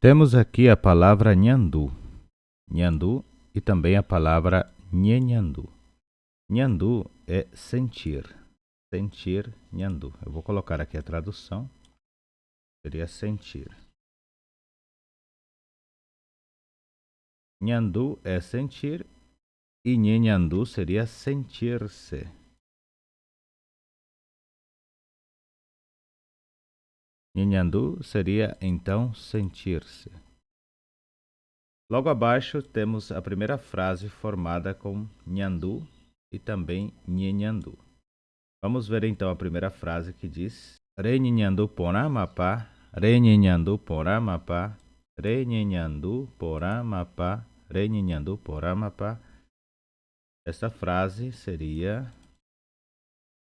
Temos aqui a palavra nhandu, nhandu e também a palavra nhenhandu. Nhandu é sentir, sentir nhandu. Eu vou colocar aqui a tradução, seria sentir. Nhandu é sentir e nhenhandu seria sentir-se. Nhenhandu seria então sentir-se. Logo abaixo temos a primeira frase formada com nhandu e também nhenhandu. Vamos ver então a primeira frase que diz: Re nhenhandu poramapá, re nhenhandu poramapá, re nhenhandu poramapá, re nhenhandu poramapá. Esta frase seria: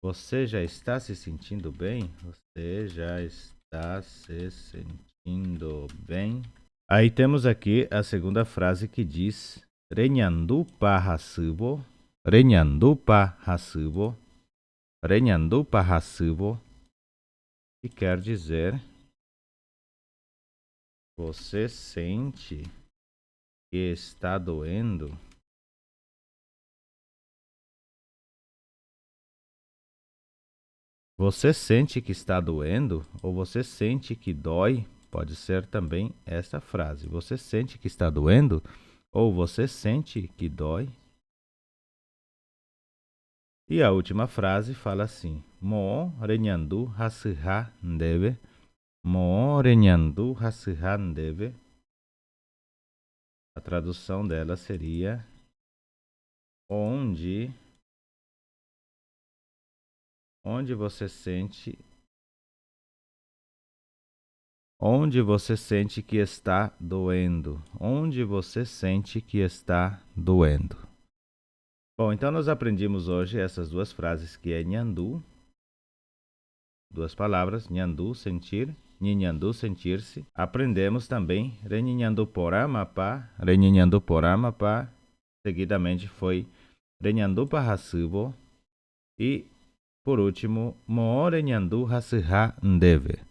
Você já está se sentindo bem? Você já está se sentindo bem? Aí temos aqui a segunda frase que diz: Renhandu pa hasubo, renhandu pa hasubo, renhandu pa hasubo, que quer dizer: Você sente que está doendo? Você sente que está doendo? Ou você sente que dói? Pode ser também esta frase. Você sente que está doendo? Ou você sente que dói? E a última frase fala assim: Mo renhandu hasuha ndeve. Mo renhandu hasuha ndeve. A tradução dela seria: Onde você sente que está doendo? Onde você sente que está doendo? Bom, então nós aprendemos hoje essas duas frases que é nhandu, duas palavras, nhandu, sentir, nhenhandu, sentir-se. Aprendemos também renhenhandu poramapá, renhenhandu poramapá. Seguidamente foi renhandu parrasubo e por último mo renhandu hasuha ndeve.